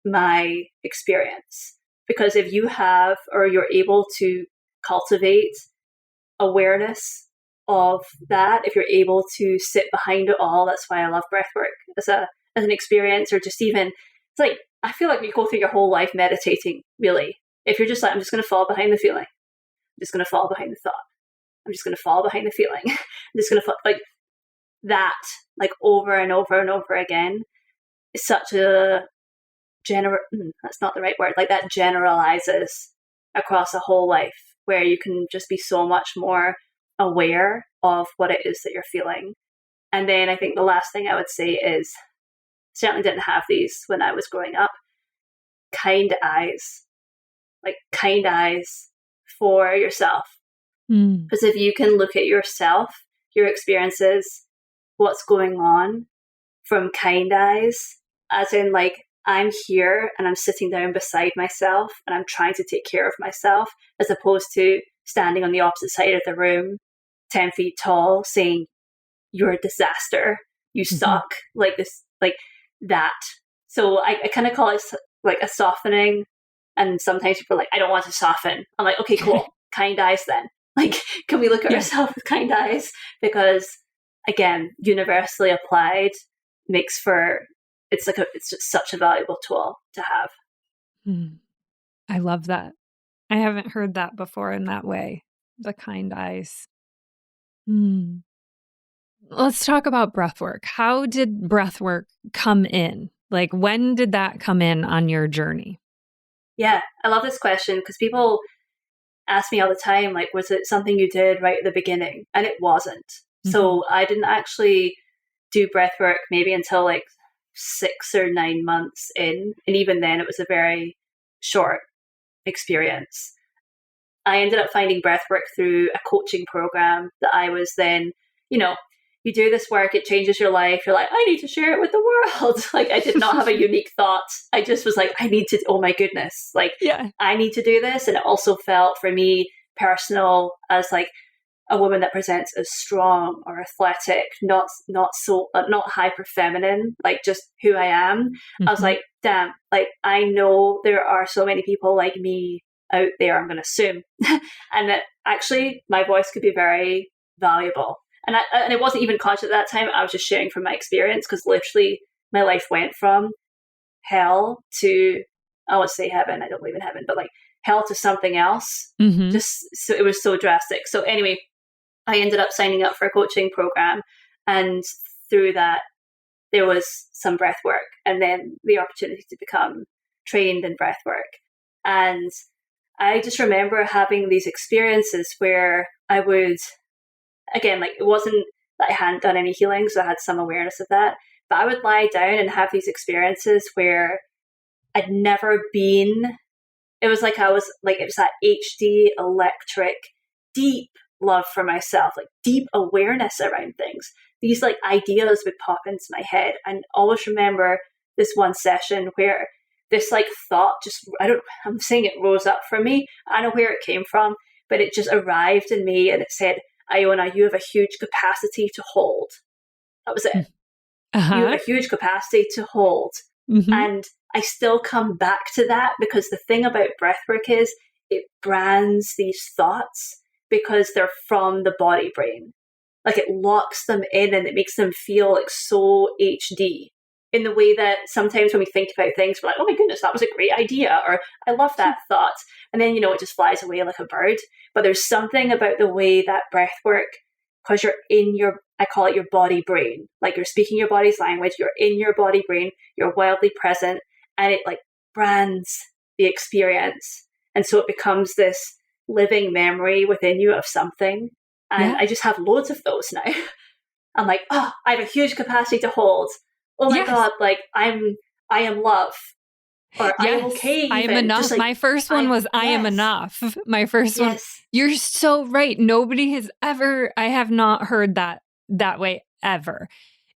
my experience? Because if you have, or you're able to cultivate awareness of that, if you're able to sit behind it all, that's why I love breathwork as an experience, or just even, it's like, I feel like you go through your whole life meditating, really. If you're just like, I'm just going to fall behind the feeling, I'm just going to fall behind the thought, I'm just going to fall behind the feeling, I'm just going to fall, like that, like over and over and over again, is such a that's not the right word, like that generalizes across a whole life, where you can just be so much more aware of what it is that you're feeling. And then I think the last thing I would say is, certainly didn't have these when I was growing up, kind eyes for yourself. Because if you can look at yourself, your experiences, what's going on from kind eyes, as in like, I'm here and I'm sitting down beside myself and I'm trying to take care of myself, as opposed to standing on the opposite side of the room, 10 feet tall, saying, you're a disaster, you suck, like this, like that. So I kind of call it like a softening. And sometimes people are like, I don't want to soften. I'm like, okay, cool. Kind eyes then. Like, can we look at ourselves with kind eyes? Because again, universally applied makes for, it's just such a valuable tool to have. I love that. I haven't heard that before in that way. The kind eyes. Let's talk about breathwork. How did breathwork come in? Like, when did that come in on your journey? Yeah, I love this question, because people ask me all the time, like, was it something you did right at the beginning? And it wasn't. So I didn't actually do breathwork maybe until like 6 or 9 months in. And even then it was a very short experience. I ended up finding breathwork through a coaching program that I was then, you do this work, it changes your life. You're like, I need to share it with the world. Like, I did not have a unique thought. I just was like, oh my goodness, like, I need to do this. And it also felt for me personal, as like a woman that presents as strong or athletic, not hyper feminine, like just who I am. I was like, damn, like, I know there are so many people like me out there, I'm going to assume, and that actually my voice could be very valuable. And it wasn't even conscious at that time. I was just sharing from my experience, because literally my life went from hell to, I would say heaven. I don't believe in heaven, but like hell to something else. Just so it was so drastic. So anyway, I ended up signing up for a coaching program, and through that there was some breath work, and then the opportunity to become trained in breath work. And I just remember having these experiences where I would, again, like, it wasn't that I hadn't done any healing, so I had some awareness of that, but I would lie down and have these experiences where I'd never been. It was like it was that HD electric, deep love for myself, like deep awareness around things. These like ideas would pop into my head. And always remember this one session where this like thought I'm saying it rose up from me. I know where it came from, but it just arrived in me and it said, Iona, you have a huge capacity to hold. That was it. Uh-huh. You have a huge capacity to hold. Mm-hmm. And I still come back to that because the thing about breathwork is it brands these thoughts because they're from the body brain. Like it locks them in and it makes them feel like so HD in the way that sometimes when we think about things, we're like, oh my goodness, that was a great idea. Or I love that thought. And then, it just flies away like a bird. But there's something about the way that breathwork, because you're in I call it your body brain. Like you're speaking your body's language, you're in your body brain, you're wildly present, and it like brands the experience. And so it becomes this living memory within you of something. And I just have loads of those now. I'm like, oh, I have a huge capacity to hold. Oh my God, like I am love. Or I am okay. I am enough. Like, my first one was I am enough. My first one. You're so right. Nobody has ever, I have not heard that way ever.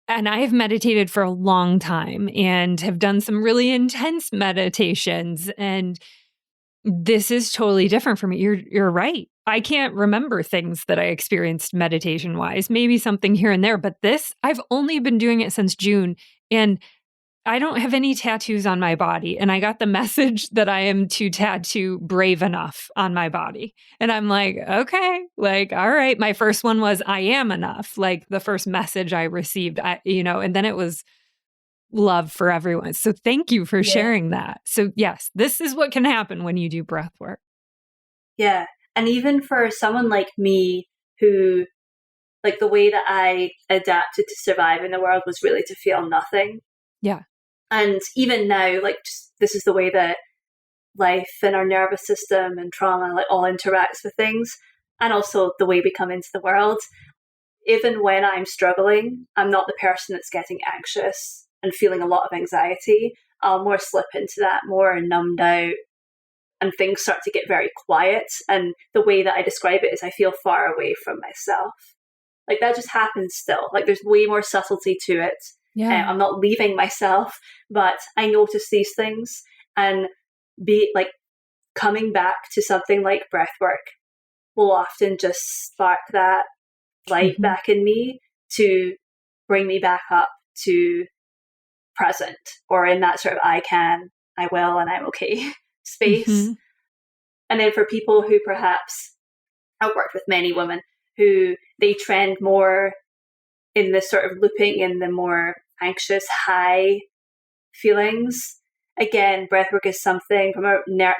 And I have meditated for a long time and have done some really intense meditations. And this is totally different for me. You're right. I can't remember things that I experienced meditation wise, maybe something here and there, but this, I've only been doing it since June and I don't have any tattoos on my body. And I got the message that I am to tattoo brave enough on my body. And I'm like, okay, like, all right. My first one was I am enough. Like the first message I received, and then it was love for everyone. So thank you for sharing that. So yes, this is what can happen when you do breath work. Yeah. And even for someone like me who, like the way that I adapted to survive in the world was really to feel nothing. Yeah. And even now, like this is the way that life and our nervous system and trauma like all interacts with things. And also the way we come into the world. Even when I'm struggling, I'm not the person that's getting anxious and feeling a lot of anxiety. I'll more slip into that more and numbed out. And things start to get very quiet. And the way that I describe it is I feel far away from myself. Like that just happens still. Like there's way more subtlety to it. Yeah. I'm not leaving myself, but I notice these things and be like coming back to something like breath work will often just spark that light back in me to bring me back up to present or in that sort of I can, I will, and I'm okay space. And then for people who perhaps, I've worked with many women who they trend more in this sort of looping in the more anxious, high feelings. Again, breathwork is something from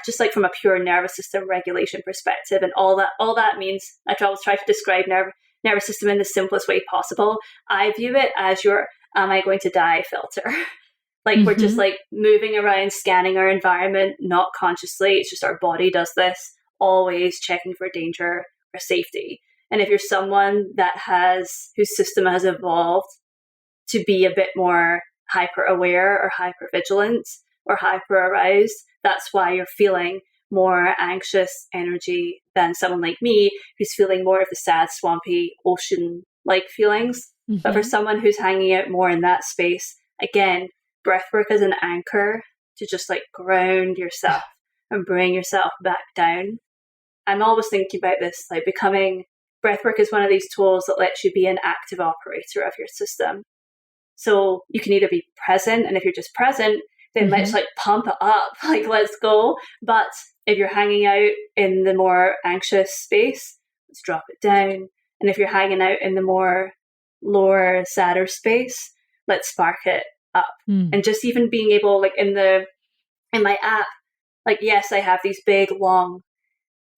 just like from a pure nervous system regulation perspective, and all that means. I always try to describe nervous system in the simplest way possible. I view it as your "Am I going to die?" filter. Like we're just like moving around, scanning our environment, not consciously. It's just our body does this, always checking for danger or safety. And if you're someone whose system has evolved to be a bit more hyper aware or hyper vigilant or hyper aroused, that's why you're feeling more anxious energy than someone like me who's feeling more of the sad, swampy, ocean-like feelings. But for someone who's hanging out more in that space, again, breathwork is an anchor to just like ground yourself and bring yourself back down. I'm always thinking about this, like breathwork is one of these tools that lets you be an active operator of your system. So you can either be present, and if you're just present, then let's like pump it up, like let's go. But if you're hanging out in the more anxious space, let's drop it down. And if you're hanging out in the more lower, sadder space, let's spark it up. And just even being able, like in my app, like yes, I have these big long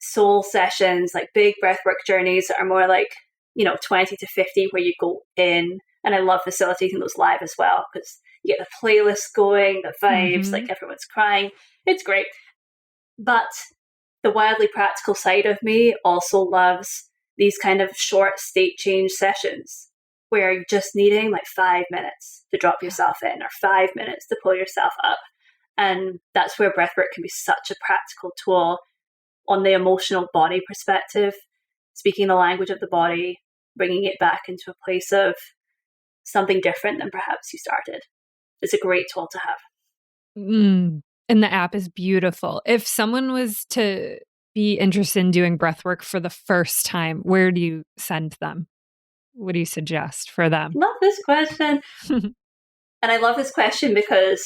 soul sessions, like big breathwork journeys that are more like 20 to 50 where you go in, and I love facilitating those live as well because you get the playlist going, the vibes, like everyone's crying, it's great. But the wildly practical side of me also loves these kind of short state change sessions where you're just needing like 5 minutes to drop yourself in or 5 minutes to pull yourself up. And that's where breathwork can be such a practical tool on the emotional body perspective, speaking the language of the body, bringing it back into a place of something different than perhaps you started. It's a great tool to have. And the app is beautiful. If someone was to be interested in doing breathwork for the first time, where do you send them? What do you suggest for them? Love this question. And I love this question because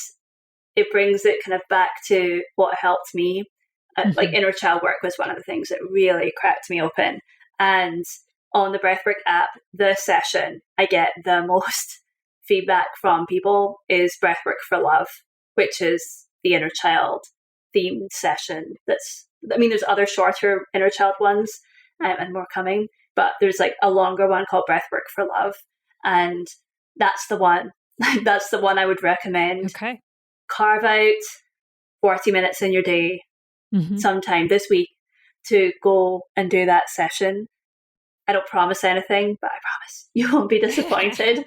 it brings it kind of back to what helped me. Like inner child work was one of the things that really cracked me open. And on the Breathwork app, the session I get the most feedback from people is Breathwork for Love, which is the inner child themed session. There's other shorter inner child ones and more coming, but there's like a longer one called Breathwork for Love. And that's the one. That's the one I would recommend. Okay. Carve out 40 minutes in your day sometime this week to go and do that session. I don't promise anything, but I promise you won't be disappointed.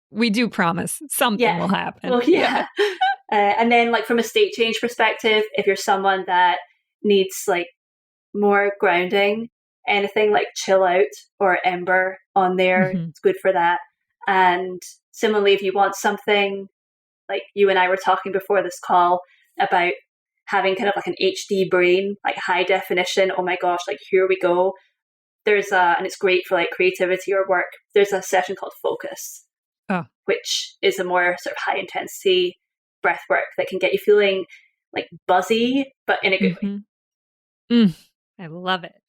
We do promise something will happen. Well, yeah. And then like from a state change perspective, if you're someone that needs like more grounding, anything like Chill Out or Ember on there, it's good for that. And similarly, if you want something like you and I were talking before this call about having kind of like an HD brain, like high definition, oh my gosh, like here we go. And it's great for like creativity or work. There's a session called Focus, which is a more sort of high intensity breath work that can get you feeling like buzzy, but in a good way. I love it.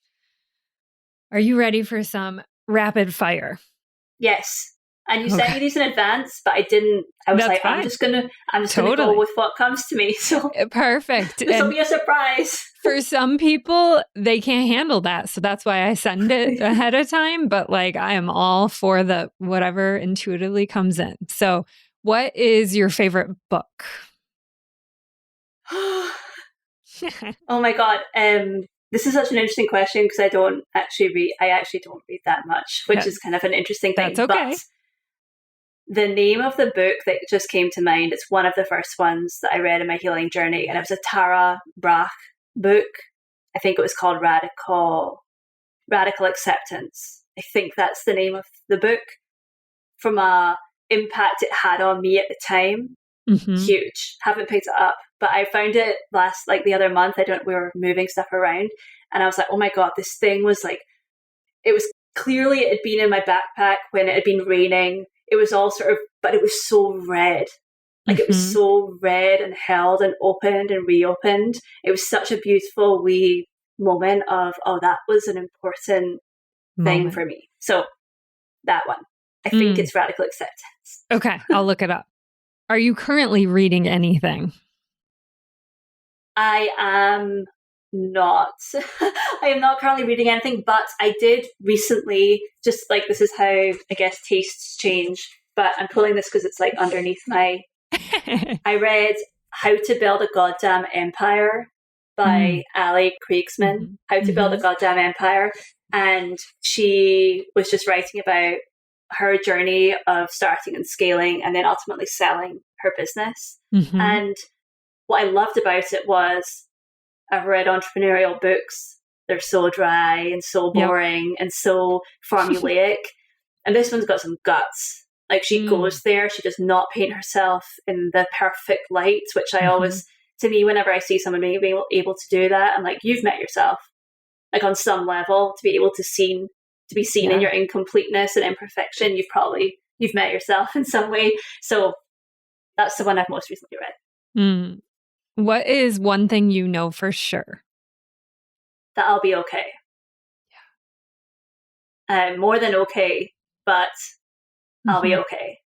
Are you ready for some rapid fire? Yes. And you sent me these in advance, but I didn't. I was like, fine. I'm just gonna go with what comes to me. So perfect. This will be a surprise. For some people, they can't handle that. So that's why I send it ahead of time. But like, I am all for the whatever intuitively comes in. So what is your favorite book? Oh my God. This is such an interesting question because I don't actually read. I actually don't read that much, which is kind of an interesting thing. That's okay. But the name of the book that just came to mind, it's one of the first ones that I read in my healing journey, and it was a Tara Brach book. I think it was called Radical Acceptance. I think that's the name of the book. From a impact it had on me at the time, huge. Haven't picked it up, but I found it the other month. We were moving stuff around, and I was like, oh my God, this thing was like, it had been in my backpack when it had been raining. It was all but it was so red. Like it was so red and held and opened and reopened. It was such a beautiful wee moment of, that was an important thing for me. So that one, I think it's Radical Acceptance. Okay, I'll look it up. Are you currently reading anything? I am not. I am not currently reading anything, but I did recently, just like this is how I guess tastes change, but I'm pulling this because it's like underneath my I read How to Build a Goddamn Empire by Ali Kriegsman. How to Build a Goddamn Empire. And she was just writing about her journey of starting and scaling and then ultimately selling her business. And what I loved about it was I've read entrepreneurial books. They're so dry and so boring and so formulaic. And this one's got some guts. Like she goes there, she does not paint herself in the perfect light, which I always, to me, whenever I see someone being able to do that, I'm like, you've met yourself. Like on some level, to be able to be seen in your incompleteness and imperfection, you've met yourself in some way. So that's the one I've most recently read. What is one thing you know for sure? That I'll be okay. Yeah. More than okay, but I'll be okay.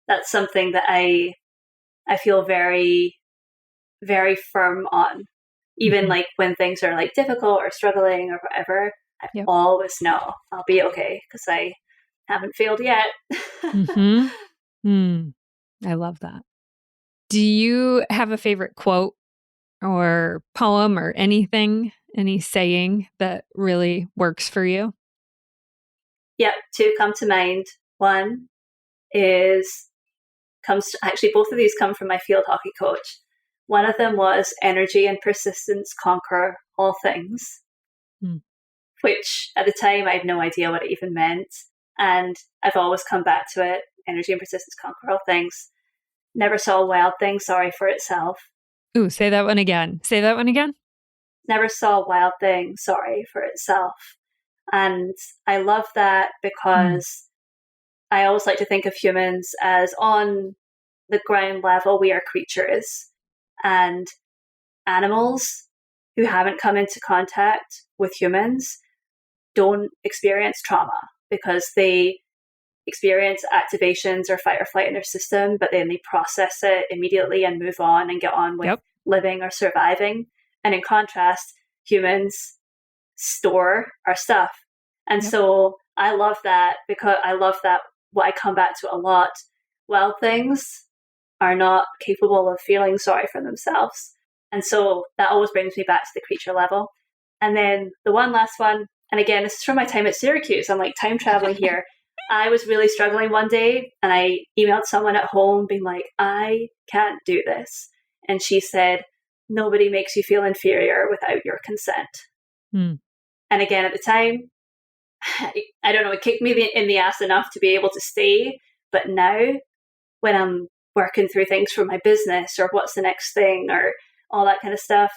That's something that I feel very, very firm on. Even like when things are like difficult or struggling or whatever, I always know I'll be okay because I haven't failed yet. I love that. Do you have a favorite quote or poem or anything, any saying that really works for you? Yeah, two come to mind. One actually both of these come from my field hockey coach. One of them was energy and persistence conquer all things, which at the time I had no idea what it even meant. And I've always come back to it. Energy and persistence conquer all things. Never saw a wild thing sorry for itself. Ooh, say that one again. Say that one again. Never saw a wild thing sorry for itself. And I love that because I always like to think of humans as on the ground level, we are creatures, and animals who haven't come into contact with humans don't experience trauma because they experience activations or fight or flight in their system, but then they process it immediately and move on and get on with living or surviving. And in contrast, humans store our stuff. And so I love that because I love that what I come back to a lot. Wild things are not capable of feeling sorry for themselves. And so that always brings me back to the creature level. And then the one last one, and again, this is from my time at Syracuse. I'm like time traveling here. I was really struggling one day and I emailed someone at home being like, I can't do this. And she said, nobody makes you feel inferior without your consent. And again, at the time, I don't know, it kicked me in the ass enough to be able to stay. But now when I'm working through things for my business or what's the next thing or all that kind of stuff,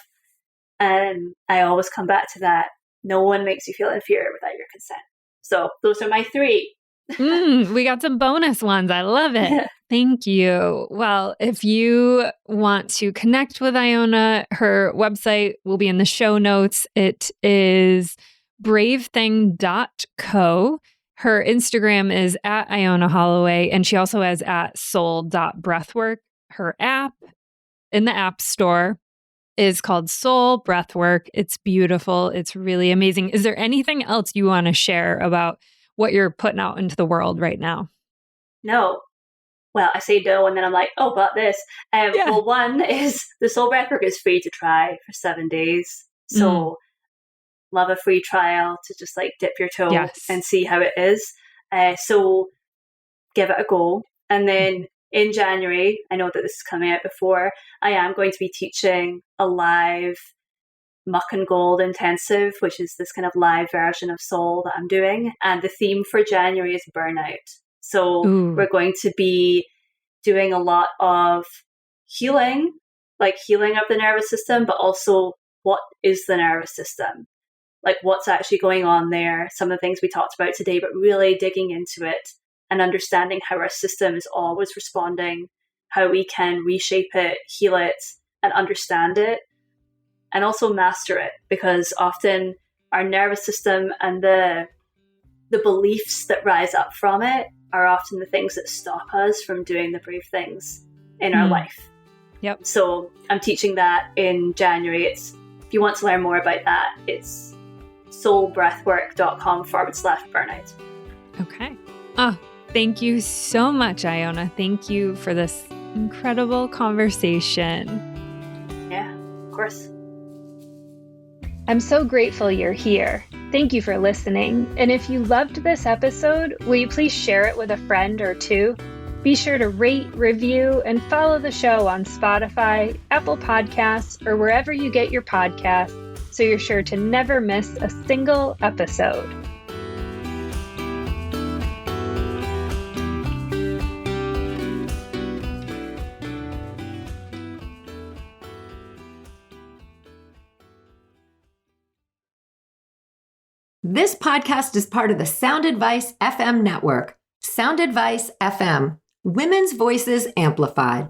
and I always come back to that. No one makes you feel inferior without your consent. So those are my three. We got some bonus ones. I love it. Thank you. Well, if you want to connect with Iona, her website will be in the show notes. It is bravething.co. Her Instagram is at Iona Holloway, and she also has at soul.breathwork. Her app in the App Store is called Soul Breathwork. It's beautiful. It's really amazing. Is there anything else you want to share about what you're putting out into the world right now? No. Well, I say no, and then I'm like, oh, but this. Well, one is the Soul Breathwork is free to try for 7 days. So love a free trial to just like dip your toe and see how it is. So give it a go. And then in January, I know that this is coming out before, I am going to be teaching a live Muck and Gold intensive, which is this kind of live version of Soul that I'm doing. And the theme for January is burnout. So we're going to be doing a lot of healing, like healing of the nervous system, but also what is the nervous system? Like what's actually going on there? Some of the things we talked about today, but really digging into it and understanding how our system is always responding, how we can reshape it, heal it, and understand it, and also master it, because often our nervous system and the beliefs that rise up from it are often the things that stop us from doing the brave things in our life. Yep. So I'm teaching that in January. If you want to learn more about that, it's soulbreathwork.com/burnout. Okay. Oh, thank you so much, Iona. Thank you for this incredible conversation. Yeah, of course. I'm so grateful you're here. Thank you for listening. And if you loved this episode, will you please share it with a friend or two? Be sure to rate, review, and follow the show on Spotify, Apple Podcasts, or wherever you get your podcasts, so you're sure to never miss a single episode. This podcast is part of the Sound Advice FM network. Sound Advice FM, women's voices amplified.